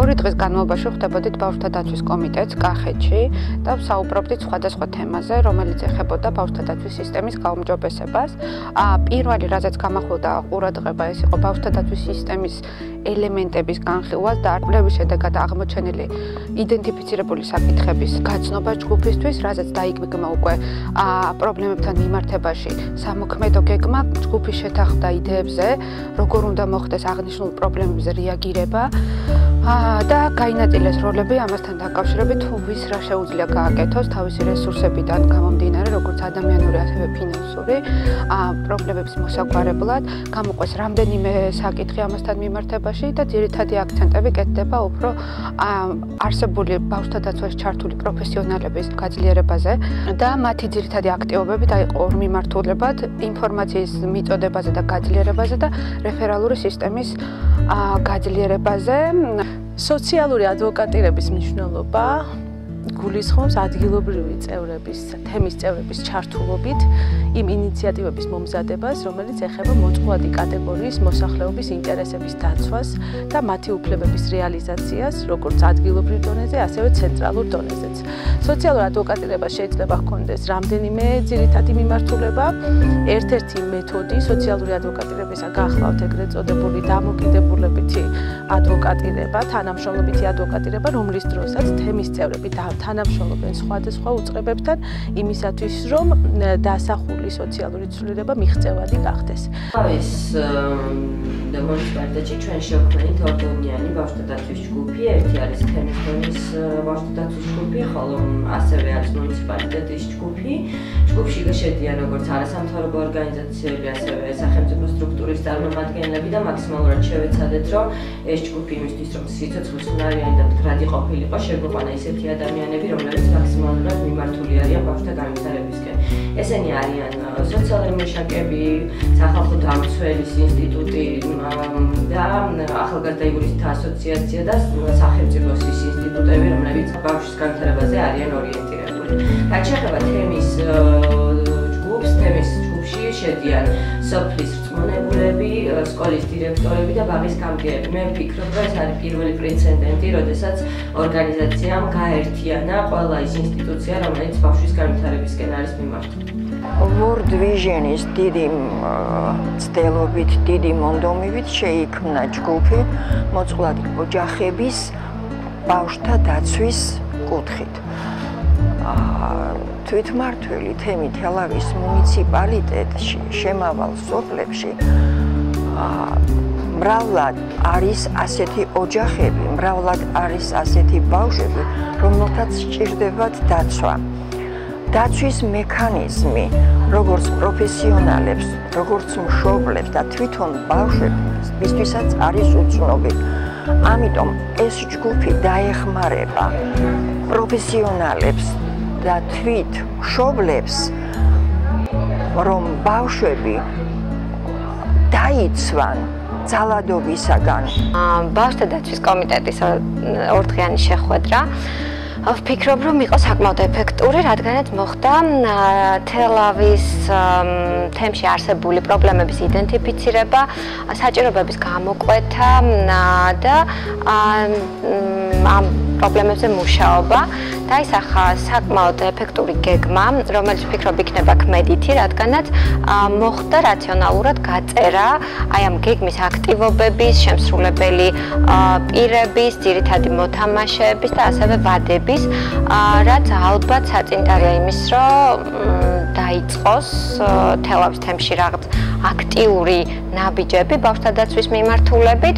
2 დღის განმავლობაში ხვდებოდით ბავშვთა დაცვის კომიტეტს კახეთში და საუბრობდით სხვადასხვა თემაზე, რომელიც ეხებოდა ბავშვთა დაცვის სისტემის გაუმჯობესებას. პირველი, რაზეც გამახვილდა ყურადღება, ეს იყო ბავშვთა დაცვის სისტემის ელემენტების განხილვა და კვლევის შედეგად აღმოჩენილი იდენტიფიცირებული საკითხების გაცნობა ჯგუფისთვის, რაზეც დაიგეგმა უკვე პრობლემებთან მიმართებაში სამოქმედო გეგმა, ჯგუფის შეთანხმდა იდეებზე, როგორ უნდა მოხდეს აღნიშნულ პრობლემებზე რეაგირება და გაინაწილეს როლები ამასთან დაკავშირებით, თუ ვის რა შეუძლია გააკეთოს თავისი რესურსებიდან გამომდინარე, როგორც ადამიანური, ასევე ფინანსური პრობლემების მოსაგვარებლად, გამოყვეს რამდენიმე საკითხი ამასთან მიმართებაში და ძირითადი აქცენტები კეთდება უფრო არსებული ბავშვთა დაცვაში ჩართული პროფესიონალების გაძლიერებაზე და მათი ძირითადი აქტივობები დაიყო ორ მიმართულებად, ინფორმაციის მიწოდებაზე და გაძლიერებაზე და რეფერალური სისტემის გაძლიერებაზე. სოციალური ადვოკატირების მნიშვნელობა გულისხმობს ადგილობრივი წევრების, თემის წევრების ჩართულობით იმ ინიციატივების მომზადებას, რომელიც ეხება მოწყვლადი კატეგორიის მოსახლეობის ინტერესების დაცვას და მათი უფლებების რეალიზაციას, როგორც ადგილობრივ დონეზე, ასევე ცენტრალურ დონეზეც. სოციალურ ადვოკატირებას შეიძლება ჰქონდეს რამდენიმე ძირითადი მიმართულება. ერთ-ერთი მეთოდი სოციალური ადვოკატირებისა გახლავთ ეგრეთ წოდებული დამოკიდებულებითი ადვოკატირება, თანამშრომლობითი ადვოკატირება, რომლის დროსაც თემის წევრები თანამშრომლობენ სხვადასხვა უწყებებთან იმისათვის, რომ დასახული სოციალური ცვლილება მიღწევადი გახდეს. ეს მუნიციპალიტეტში ჩვენ შევქმნით ორდონიანი ბავშვთა დაცვის ჯგუფი, ერთი არის თემის დონის ბავშვთა დაცვის ჯგუფი, ხოლო ასევე არის მუნიციპალიტეტის ჯგუფი. ჯგუფში შედიან როგორც არასამთავრობო ორგანიზაციები, ასევე სახელმწიფო სტრუქტურის წარმომადგენლები და მაქსიმალურად შევეცადეთ, რომ ეს ჯგუფი იმისთვის, რომ სიცოცხლის უნარიანი და მდგრადი ყოფილიყო, შეგვიყვანა ისეთი ადამიანები, რომლებიც მაქსიმალურად მიმართული არიან ბავშვთა განვითარებისკენ. ესენი არიან სოციალური მეშაკები, სახალხო დამცველის ინსტიტუტი და ახალგაზრდა იურისტთა ასოციაცია და სახელმწიფოს ინსტიტუტები, რომლებიც ბავშვის განვითარებაზე არიან ორიენტირებული. რაც შეეხება თემის ჯგუფში შედიან სოფლის რწმუნებულები, სკოლის დირექტორები და ბაღის გამგეები. მე ვფიქრობ, რომ ეს არის პირველი პრეცედენტი, როდესაც ორგანიზაციამ გაერთიანა ყველა ის ინსტიტუცია, რომელიც ბავშვის განვითარებისკენ არის მიმართული. World Vision-ის დიდი მცდელობით, დიდი მონდომივით შეიქმნა ჯგუფი მოწყვლადი ოჯახების ბავშვთა დაცვის კუთხით. თვითმმართველი თემი თელავის მუნიციპალიტეტში შემავალ სოფლებში მრავლად არის ასეთი ოჯახები, მრავლად არის ასეთი ბავშვები, რომელთაც სჭირდებათ დაცვა. დაცვის მექანიზმი, როგორც პროფესიონალებს, როგორც მშობლებს და თვითონ ბავშვებისთვისაც არის უცნობი. ამიტომ ეს ჯგუფი დაეხმარება პროფესიონალებს და თვით მშობლებს, რომ ბავშვები დაიცვან ძალადობისაგან. ბავშვთა დაცვის კომიტეტის ორდღიანი შეხვედრა ვფიქრობ, რომ იყო საკმაოდ ეფექტური, რადგანაც მოხდა თელავის თემში არსებული პრობლემების იდენტიფიცირება, საჭიროებების გამოკვეთა და ამ პრობლემებზე მუშაობა. დაისახა საკმაოდ ეფექტური გეგმა, რომელიც ვფიქრობ იქნება ქმედითი, რადგანაც მოხდა რაციონალურად გაწერა აი ამ გეგმის აქტივობების, შემსრულებელი პირების, ძირითადი მოთამაშეების და ასევე ვადების, რაც ალბათ საწინდარია იმის, რომ დაიწყოს თელავის თემში რაღაც აქტიური ნაბიჯები ბავშვთა დაცვის მიმართულებით.